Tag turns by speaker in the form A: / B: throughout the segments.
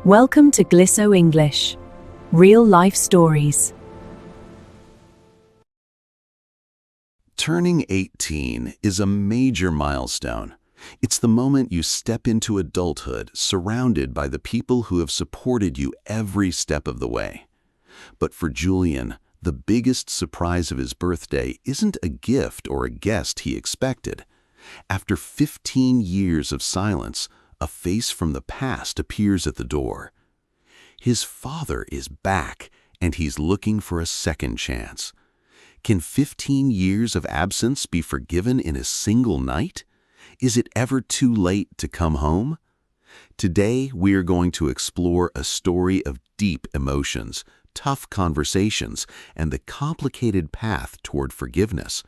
A: Welcome to Glisso English. Real life stories.
B: Turning 18 is a major milestone. It's the moment you step into adulthood, surrounded by the people who have supported you every step of the way. But for Julian, the biggest surprise of his birthday isn't a gift or a guest he expected. After 15 years of silence, a face from the past appears at the door. His father is back, and he's looking for a second chance. Can 15 years of absence be forgiven in a single night? Is it ever too late to come home? Today, we are going to explore a story of deep emotions, tough conversations, and the complicated path toward forgiveness.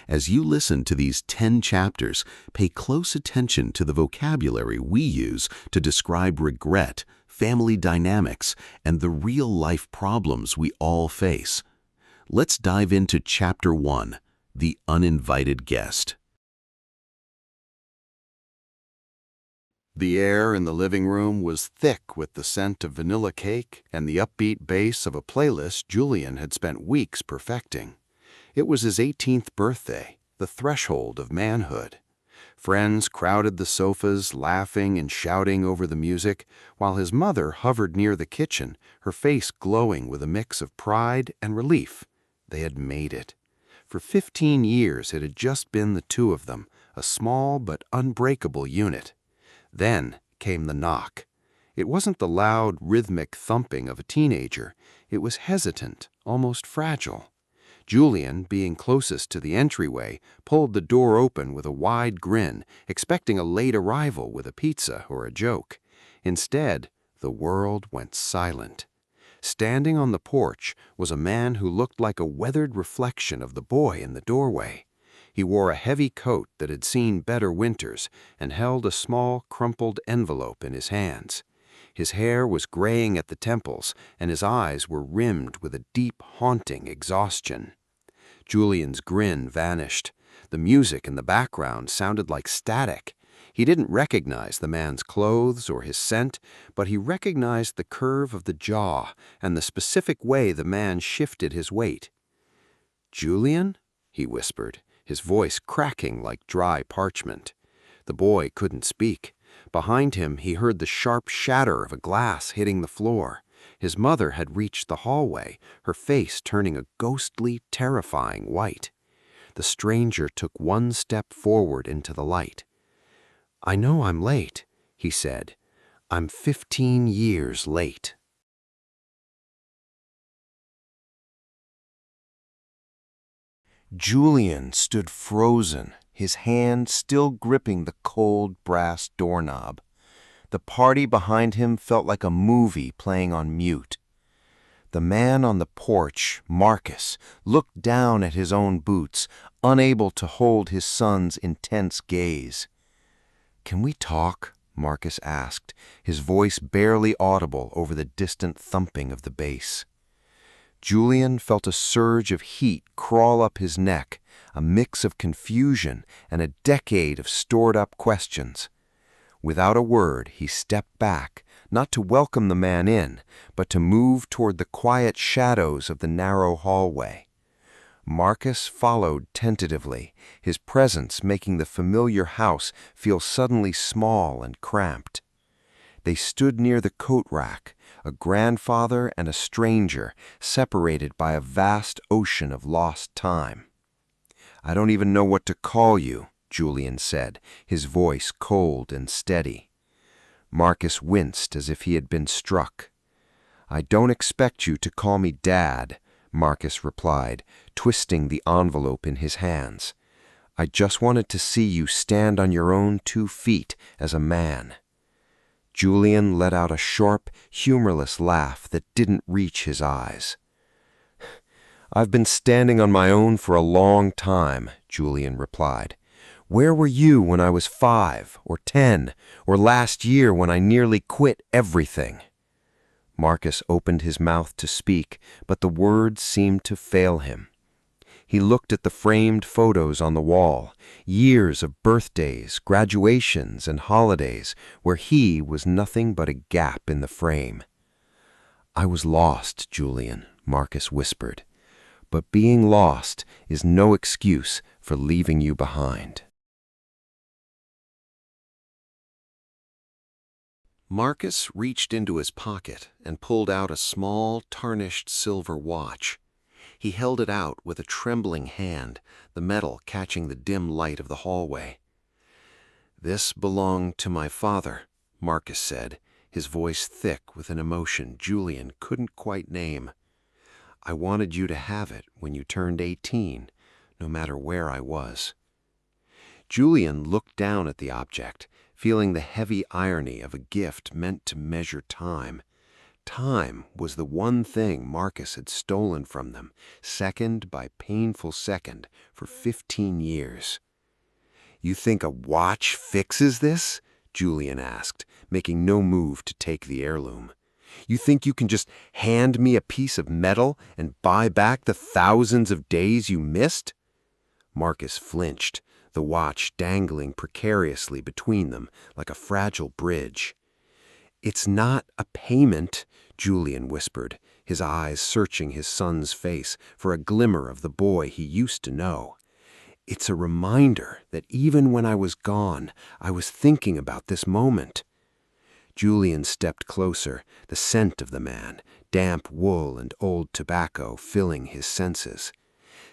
B: As you listen to these 10 chapters, pay close attention to the vocabulary we use to describe regret, family dynamics, and the real-life problems we all face. Let's dive into Chapter 1, The Uninvited Guest. The air in the living room was thick with the scent of vanilla cake and the upbeat bass of a playlist Julian had spent weeks perfecting. It was his 18th birthday, the threshold of manhood. Friends crowded the sofas, laughing and shouting over the music, while his mother hovered near the kitchen, her face glowing with a mix of pride and relief. They had made it. For 15 years it had just been the two of them, a small but unbreakable unit. Then came the knock. It wasn't the loud, rhythmic thumping of a teenager. It was hesitant, almost fragile. Julian, being closest to the entryway, pulled the door open with a wide grin, expecting a late arrival with a pizza or a joke. Instead, the world went silent. Standing on the porch was a man who looked like a weathered reflection of the boy in the doorway. He wore a heavy coat that had seen better winters and held a small, crumpled envelope in his hands. His hair was graying at the temples, and his eyes were rimmed with a deep, haunting exhaustion. Julian's grin vanished. The music in the background sounded like static. He didn't recognize the man's clothes or his scent, but he recognized the curve of the jaw and the specific way the man shifted his weight. "Julian?" he whispered, his voice cracking like dry parchment. The boy couldn't speak. Behind him, he heard the sharp shatter of a glass hitting the floor. His mother had reached the hallway, her face turning a ghostly, terrifying white. The stranger took one step forward into the light. "I know I'm late," he said. "I'm 15 years late."
C: Julian stood frozen, his hand still gripping the cold brass doorknob. The party behind him felt like a movie playing on mute. The man on the porch, Marcus, looked down at his own boots, unable to hold his son's intense gaze. "Can we talk?" Marcus asked, his voice barely audible over the distant thumping of the bass. Julian felt a surge of heat crawl up his neck, a mix of confusion and a decade of stored-up questions. Without a word, he stepped back, not to welcome the man in, but to move toward the quiet shadows of the narrow hallway. Marcus followed tentatively, his presence making the familiar house feel suddenly small and cramped. They stood near the coat rack, a grandfather and a stranger, separated by a vast ocean of lost time. "I don't even know what to call you," Julian said, his voice cold and steady. Marcus winced as if he had been struck. "I don't expect you to call me Dad," Marcus replied, twisting the envelope in his hands. "I just wanted to see you stand on your own 2 feet as a man." Julian let out a sharp, humorless laugh that didn't reach his eyes. "I've been standing on my own for a long time," Julian replied. "Where were you when I was 5 or 10, or last year when I nearly quit everything?" Marcus opened his mouth to speak, but the words seemed to fail him. He looked at the framed photos on the wall, years of birthdays, graduations, and holidays, where he was nothing but a gap in the frame. "I was lost, Julian," Marcus whispered. "But being lost is no excuse for leaving you behind."
B: Marcus reached into his pocket and pulled out a small, tarnished silver watch. He held it out with a trembling hand, the metal catching the dim light of the hallway. "This belonged to my father," Marcus said, his voice thick with an emotion Julian couldn't quite name. "I wanted you to have it when you turned 18, no matter where I was." Julian looked down at the object, feeling the heavy irony of a gift meant to measure time. Time was the one thing Marcus had stolen from them, second by painful second, for 15 years. "You think a watch fixes this?" Julian asked, making no move to take the heirloom. "You think you can just hand me a piece of metal and buy back the thousands of days you missed?" Marcus flinched, the watch dangling precariously between them like a fragile bridge. "It's not a payment," Julian whispered, his eyes searching his son's face for a glimmer of the boy he used to know. "It's a reminder that even when I was gone, I was thinking about this moment." Julian stepped closer, the scent of the man, damp wool and old tobacco, filling his senses.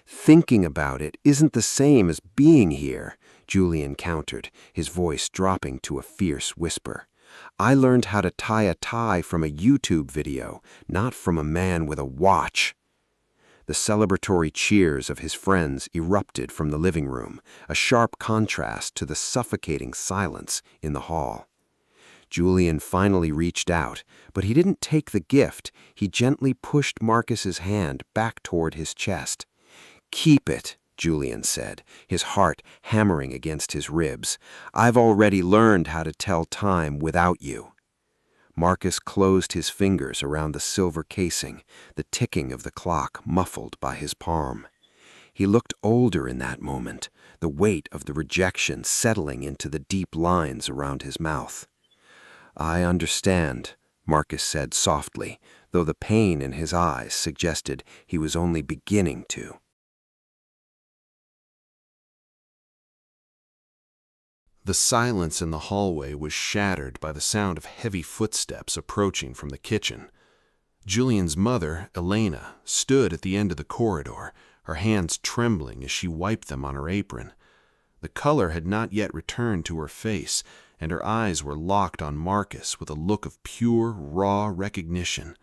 B: "Thinking about it isn't the same as being here," Julian countered, his voice dropping to a fierce whisper. "I learned how to tie a tie from a YouTube video, not from a man with a watch." The celebratory cheers of his friends erupted from the living room, a sharp contrast to the suffocating silence in the hall. Julian finally reached out, but he didn't take the gift. He gently pushed Marcus's hand back toward his chest. "Keep it," Julian said, his heart hammering against his ribs. "I've already learned how to tell time without you." Marcus closed his fingers around the silver casing, the ticking of the clock muffled by his palm. He looked older in that moment, the weight of the rejection settling into the deep lines around his mouth. "I understand," Marcus said softly, though the pain in his eyes suggested he was only beginning to. The silence in the hallway was shattered by the sound of heavy footsteps approaching from the kitchen. Julian's mother, Elena, stood at the end of the corridor, her hands trembling as she wiped them on her apron. The color had not yet returned to her face, and her eyes were locked on Marcus with a look of pure, raw recognition.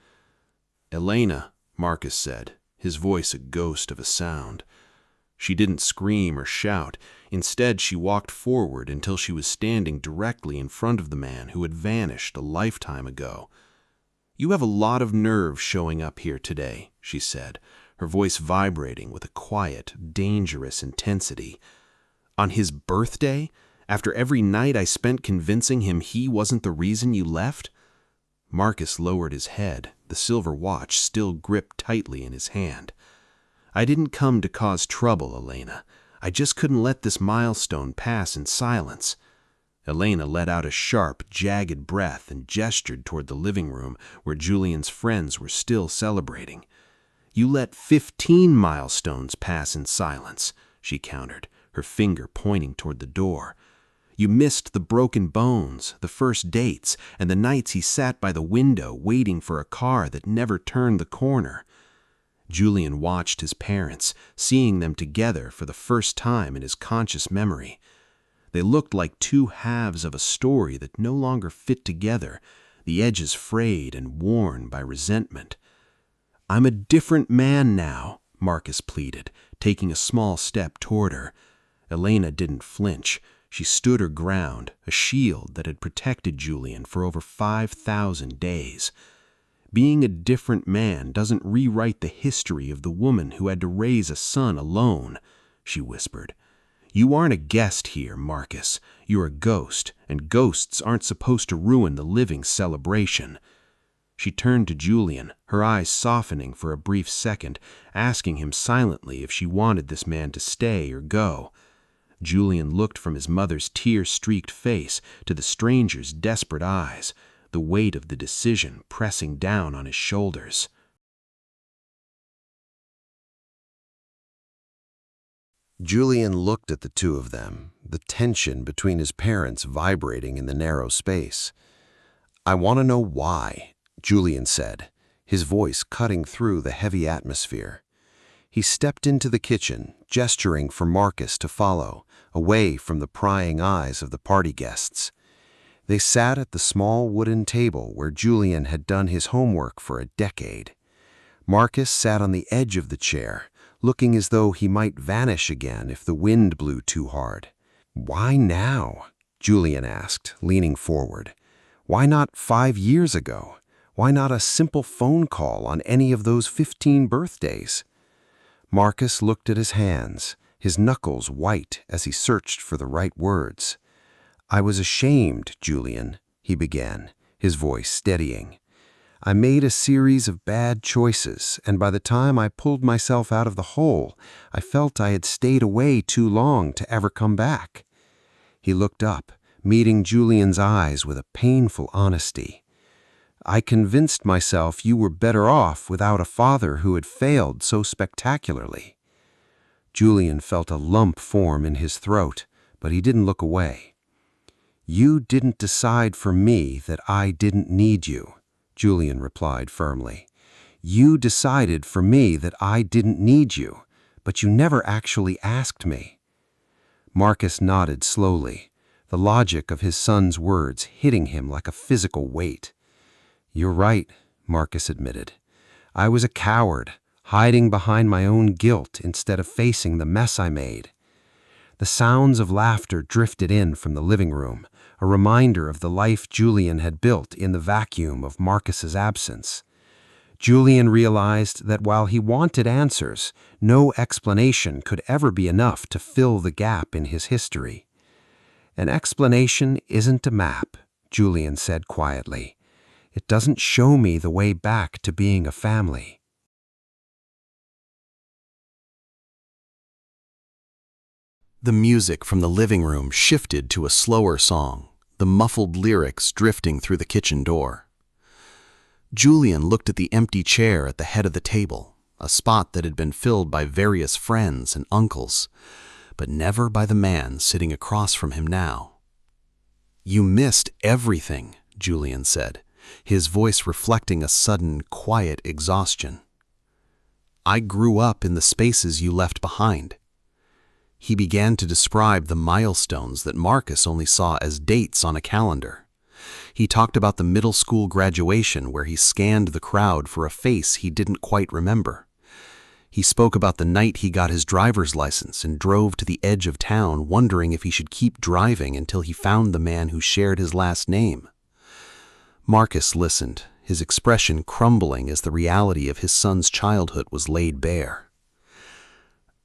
B: "Elena," Marcus said, his voice a ghost of a sound. She didn't scream or shout. Instead, she walked forward until she was standing directly in front of the man who had vanished a lifetime ago. "You have a lot of nerve showing up here today," she said, her voice vibrating with a quiet, dangerous intensity. "On his birthday? After every night I spent convincing him he wasn't the reason you left?" Marcus lowered his head, the silver watch still gripped tightly in his hand. "I didn't come to cause trouble, Elena. I just couldn't let this milestone pass in silence." Elena let out a sharp, jagged breath and gestured toward the living room where Julian's friends were still celebrating. "You let 15 milestones pass in silence," she countered, her finger pointing toward the door. "You missed the broken bones, the first dates, and the nights he sat by the window waiting for a car that never turned the corner." Julian watched his parents, seeing them together for the first time in his conscious memory. They looked like two halves of a story that no longer fit together, the edges frayed and worn by resentment. "I'm a different man now," Marcus pleaded, taking a small step toward her. Elena didn't flinch. She stood her ground, a shield that had protected Julian for over 5,000 days. "Being a different man doesn't rewrite the history of the woman who had to raise a son alone," she whispered. "You aren't a guest here, Marcus. You're a ghost, and ghosts aren't supposed to ruin the living celebration."
D: She turned to Julian, her eyes softening for a brief second, asking him silently if she wanted this man to stay or go. Julian looked from his mother's tear-streaked face to the stranger's desperate eyes, the weight of the decision pressing down on his shoulders.
C: Julian looked at the two of them, the tension between his parents vibrating in the narrow space. "I want to know why," Julian said, his voice cutting through the heavy atmosphere. He stepped into the kitchen, gesturing for Marcus to follow, away from the prying eyes of the party guests. They sat at the small wooden table where Julian had done his homework for a decade. Marcus sat on the edge of the chair, looking as though he might vanish again if the wind blew too hard. "Why now?" Julian asked, leaning forward. "Why not 5 years ago? Why not a simple phone call on any of those 15 birthdays?" Marcus looked at his hands, his knuckles white as he searched for the right words. "I was ashamed, Julian," he began, his voice steadying. "I made a series of bad choices, and by the time I pulled myself out of the hole, I felt I had stayed away too long to ever come back." He looked up, meeting Julian's eyes with a painful honesty. "I convinced myself you were better off without a father who had failed so spectacularly." Julian felt a lump form in his throat, but he didn't look away. "You didn't decide for me that I didn't need you," Julian replied firmly. "You decided for me that I didn't need you, but you never actually asked me." Marcus nodded slowly, the logic of his son's words hitting him like a physical weight. "You're right," Marcus admitted. "I was a coward, hiding behind my own guilt instead of facing the mess I made." The sounds of laughter drifted in from the living room, a reminder of the life Julian had built in the vacuum of Marcus's absence. Julian realized that while he wanted answers, no explanation could ever be enough to fill the gap in his history. "An explanation isn't a map," Julian said quietly. "It doesn't show me the way back to being a family."
B: The music from the living room shifted to a slower song, the muffled lyrics drifting through the kitchen door. Julian looked at the empty chair at the head of the table, a spot that had been filled by various friends and uncles, but never by the man sitting across from him now. "You missed everything," Julian said, his voice reflecting a sudden, quiet exhaustion. "I grew up in the spaces you left behind." He began to describe the milestones that Marcus only saw as dates on a calendar. He talked about the middle school graduation where he scanned the crowd for a face he didn't quite remember. He spoke about the night he got his driver's license and drove to the edge of town wondering if he should keep driving until he found the man who shared his last name. Marcus listened, his expression crumbling as the reality of his son's childhood was laid bare.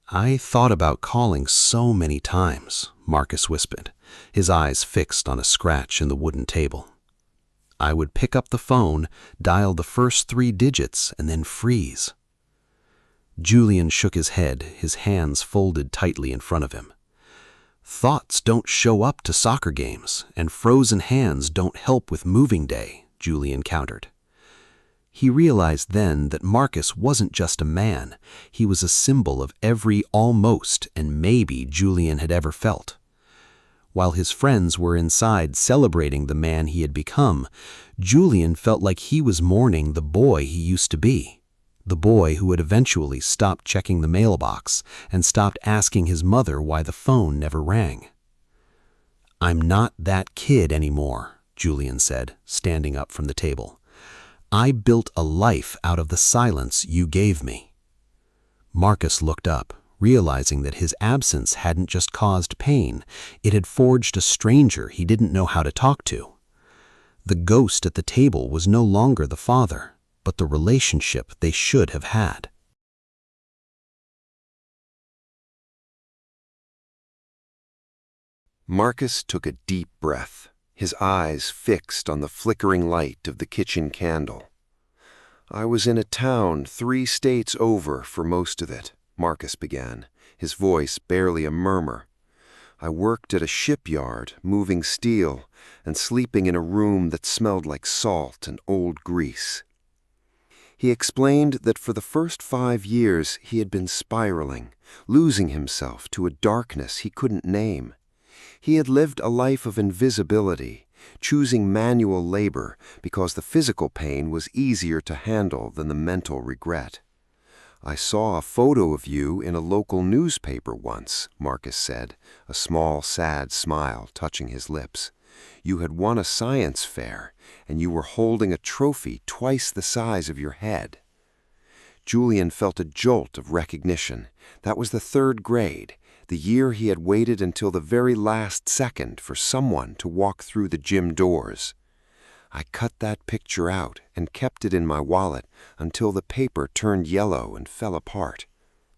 B: "I thought about calling so many times," Marcus whispered, his eyes fixed on a scratch in the wooden table. "I would pick up the phone, dial the first 3 digits, and then freeze." Julian shook his head, his hands folded tightly in front of him. "Thoughts don't show up to soccer games, and frozen hands don't help with moving day," Julian countered. He realized then that Marcus wasn't just a man, he was a symbol of every almost and maybe Julian had ever felt. While his friends were inside celebrating the man he had become, Julian felt like he was mourning the boy he used to be, the boy who had eventually stopped checking the mailbox and stopped asking his mother why the phone never rang. "I'm not that kid anymore," Julian said, standing up from the table. "I built a life out of the silence you gave me." Marcus looked up, realizing that his absence hadn't just caused pain, it had forged a stranger he didn't know how to talk to. The ghost at the table was no longer the father, but the relationship they should have had.
C: Marcus took a deep breath, his eyes fixed on the flickering light of the kitchen candle. I was in a town 3 states over for most of it, Marcus began, his voice barely a murmur. I worked at a shipyard, moving steel, and sleeping in a room that smelled like salt and old grease. He explained that for the first 5 years he had been spiraling, losing himself to a darkness he couldn't name. He had lived a life of invisibility, choosing manual labor because the physical pain was easier to handle than the mental regret. I saw a photo of you in a local newspaper once, Marcus said, a small, sad smile touching his lips. You had won a science fair, and you were holding a trophy twice the size of your head. Julian felt a jolt of recognition. That was the 3rd grade, the year he had waited until the very last second for someone to walk through the gym doors. I cut that picture out and kept it in my wallet until the paper turned yellow and fell apart,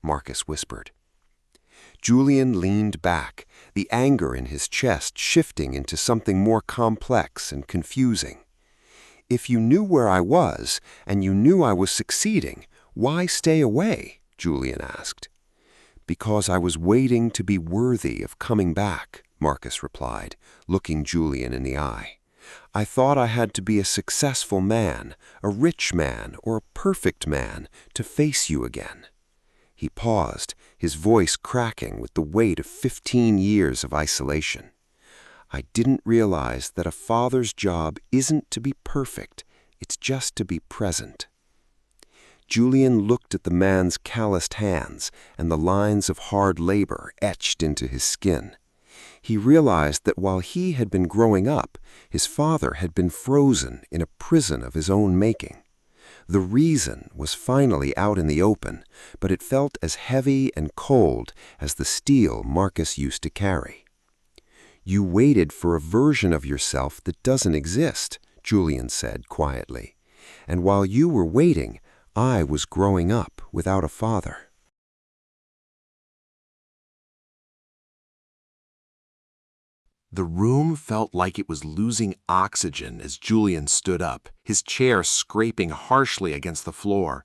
C: Marcus whispered. Julian leaned back, the anger in his chest shifting into something more complex and confusing. If you knew where I was, and you knew I was succeeding, why stay away? Julian asked. Because I was waiting to be worthy of coming back, Marcus replied, looking Julian in the eye. I thought I had to be a successful man, a rich man, or a perfect man to face you again. He paused, his voice cracking with the weight of 15 years of isolation. I didn't realize that a father's job isn't to be perfect, it's just to be present. Julian looked at the man's calloused hands and the lines of hard labor etched into his skin. He realized that while he had been growing up, his father had been frozen in a prison of his own making. The reason was finally out in the open, but it felt as heavy and cold as the steel Marcus used to carry. You waited for a version of yourself that doesn't exist, Julian said quietly. And while you were waiting, I was growing up without a father.
D: The room felt like it was losing oxygen as Julian stood up, his chair scraping harshly against the floor.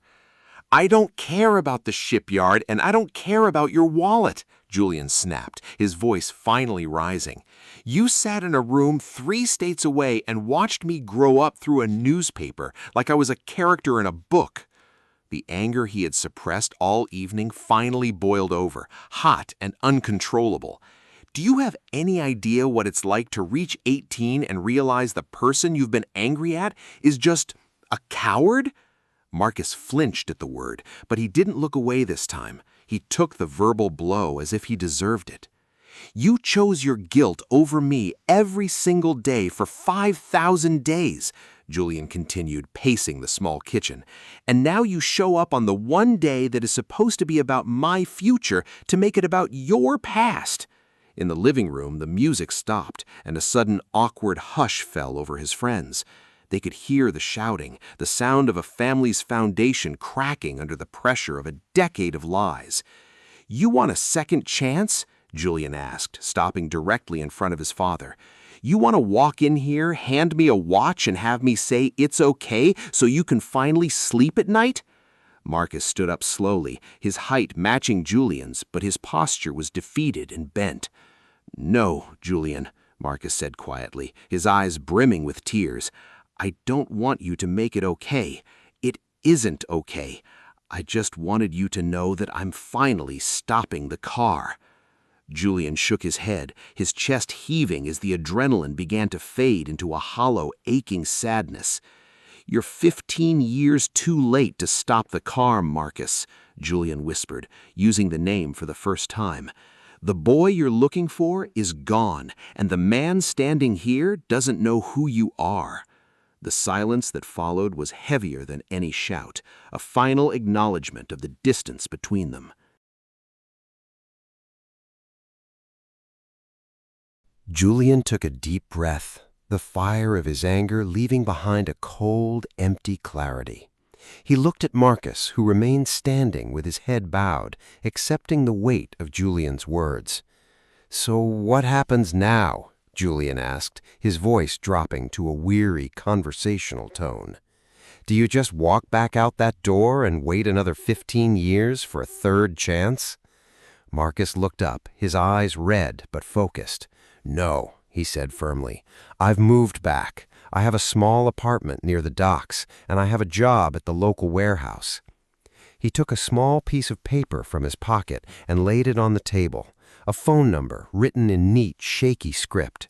D: I don't care about the shipyard, and I don't care about your wallet, Julian snapped, his voice finally rising. You sat in a room 3 states away and watched me grow up through a newspaper like I was a character in a book. The anger he had suppressed all evening finally boiled over, hot and uncontrollable. Do you have any idea what it's like to reach 18 and realize the person you've been angry at is just a coward? Marcus flinched at the word, but he didn't look away this time. He took the verbal blow as if he deserved it. You chose your guilt over me every single day for 5,000 days, Julian continued, pacing the small kitchen. And now you show up on the one day that is supposed to be about my future to make it about your past. In the living room, the music stopped, and a sudden awkward hush fell over his friends. They could hear the shouting, the sound of a family's foundation cracking under the pressure of a decade of lies. You want a second chance? Julian asked, stopping directly in front of his father. You want to walk in here, hand me a watch, and have me say it's okay so you can finally sleep at night? Marcus stood up slowly, his height matching Julian's, but his posture was defeated and bent. No, Julian, Marcus said quietly, his eyes brimming with tears. I don't want you to make it okay. It isn't okay. I just wanted you to know that I'm finally stopping the car. Julian shook his head, his chest heaving as the adrenaline began to fade into a hollow, aching sadness. You're 15 years too late to stop the car, Marcus, Julian whispered, using the name for the first time. The boy you're looking for is gone, and the man standing here doesn't know who you are. The silence that followed was heavier than any shout, a final acknowledgement of the distance between them.
C: Julian took a deep breath, the fire of his anger leaving behind a cold, empty clarity. He looked at Marcus, who remained standing with his head bowed, accepting the weight of Julian's words. "So what happens now?" Julian asked, his voice dropping to a weary, conversational tone. Do you just walk back out that door and wait another 15 years for a third chance? Marcus looked up, his eyes red but focused. No, he said firmly. I've moved back. I have a small apartment near the docks, and I have a job at the local warehouse. He took a small piece of paper from his pocket and laid it on the table, a phone number written in neat, shaky script.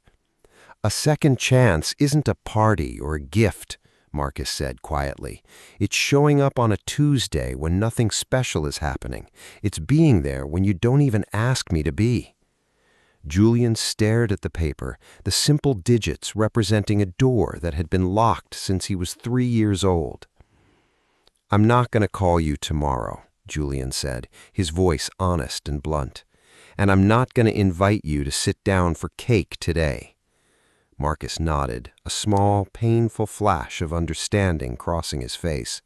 C: A second chance isn't a party or a gift, Marcus said quietly. It's showing up on a Tuesday when nothing special is happening. It's being there when you don't even ask me to be. Julian stared at the paper, the simple digits representing a door that had been locked since he was 3 years old. I'm not going to call you tomorrow, Julian said, his voice honest and blunt. And I'm not going to invite you to sit down for cake today. Marcus nodded, a small, painful flash of understanding crossing his face.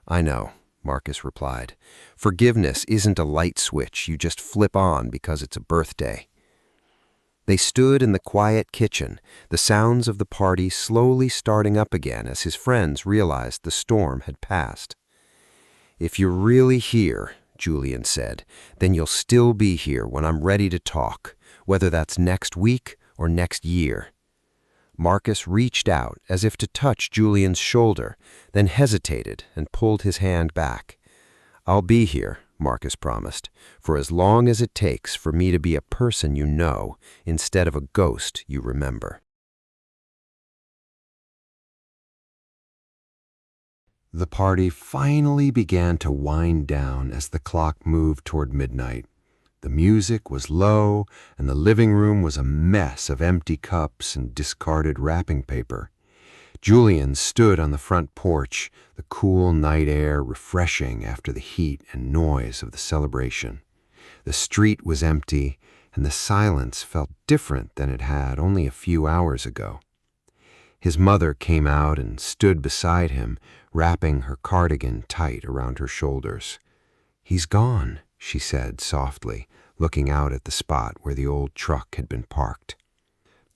C: I know, Marcus replied. Forgiveness isn't a light switch you just flip on because it's a birthday. They stood in the quiet kitchen, the sounds of the party slowly starting up again as his friends realized the storm had passed. If you're really here, Julian said, then you'll still be here when I'm ready to talk, whether that's next week or next year. Marcus reached out as if to touch Julian's shoulder, then hesitated and pulled his hand back. I'll be here, Marcus promised, for as long as it takes for me to be a person you know instead of a ghost you remember.
B: The party finally began to wind down as the clock moved toward midnight. The music was low, and the living room was a mess of empty cups and discarded wrapping paper. Julian stood on the front porch, the cool night air refreshing after the heat and noise of the celebration. The street was empty, and the silence felt different than it had only a few hours ago. His mother came out and stood beside him, wrapping her cardigan tight around her shoulders. He's gone, she said softly, looking out at the spot where the old truck had been parked.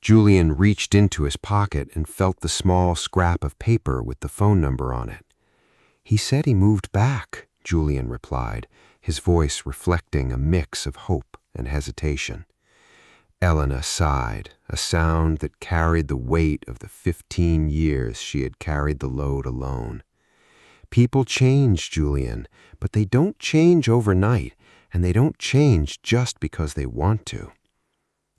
B: Julian reached into his pocket and felt the small scrap of paper with the phone number on it. He said he moved back, Julian replied, his voice reflecting a mix of hope and hesitation. Elena sighed, a sound that carried the weight of the 15 years she had carried the load alone. People change, Julian, but they don't change overnight, and they don't change just because they want to.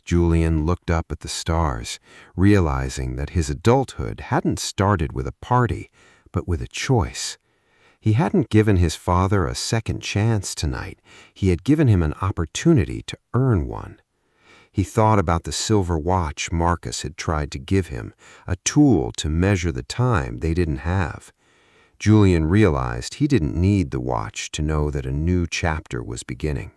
B: Julian looked up at the stars, realizing that his adulthood hadn't started with a party, but with a choice. He hadn't given his father a second chance tonight. He had given him an opportunity to earn one. He thought about the silver watch Marcus had tried to give him, a tool to measure the time they didn't have. Julian realized he didn't need the watch to know that a new chapter was beginning.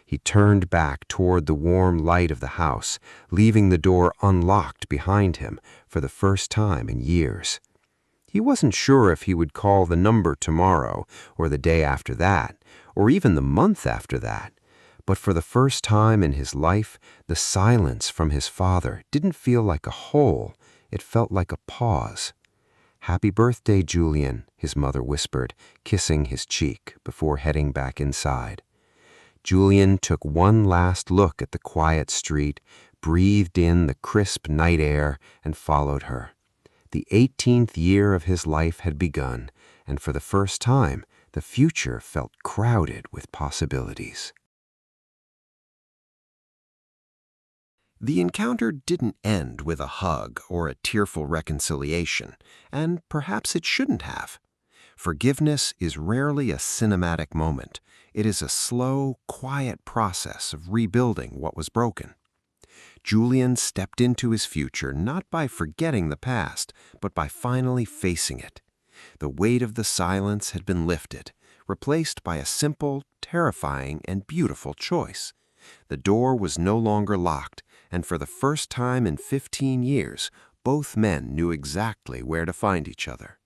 B: He turned back toward the warm light of the house, leaving the door unlocked behind him for the first time in years. He wasn't sure if he would call the number tomorrow, or the day after that, or even the month after that. But for the first time in his life, the silence from his father didn't feel like a hole, it felt like a pause. "Happy birthday, Julian," his mother whispered, kissing his cheek before heading back inside. Julian took one last look at the quiet street, breathed in the crisp night air, and followed her. The 18th year of his life had begun, and for the first time, the future felt crowded with possibilities. The encounter didn't end with a hug or a tearful reconciliation, and perhaps it shouldn't have. Forgiveness is rarely a cinematic moment. It is a slow, quiet process of rebuilding what was broken. Julian stepped into his future not by forgetting the past, but by finally facing it. The weight of the silence had been lifted, replaced by a simple, terrifying, and beautiful choice. The door was no longer locked, and for the first time in 15 years, both men knew exactly where to find each other.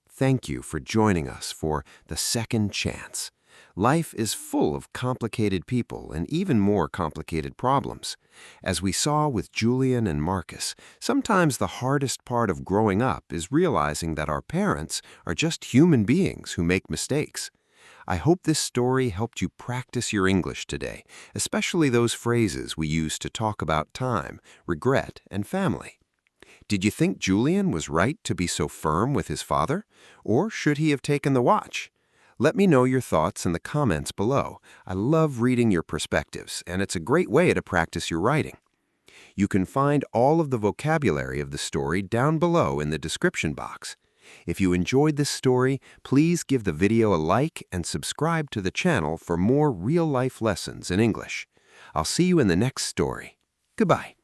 B: Thank you for joining us for The Second Chance.
C: Life is full of complicated people and even more complicated problems. As we saw with Julian and Marcus, sometimes the hardest part of growing up is realizing that our parents are just human beings who make mistakes. I hope this story helped you practice your English today, especially those phrases we use to talk about time, regret, and family. Did you think Julian was right to be so firm with his father? Or should he have taken the watch? Let me know your thoughts in the comments below. I love reading your perspectives, and it's a great way to practice your writing. You can find all of the vocabulary of the story down below in the description box. If you enjoyed this story, please give the video a like and subscribe to the channel for more real-life lessons in English. I'll see you in the next story. Goodbye.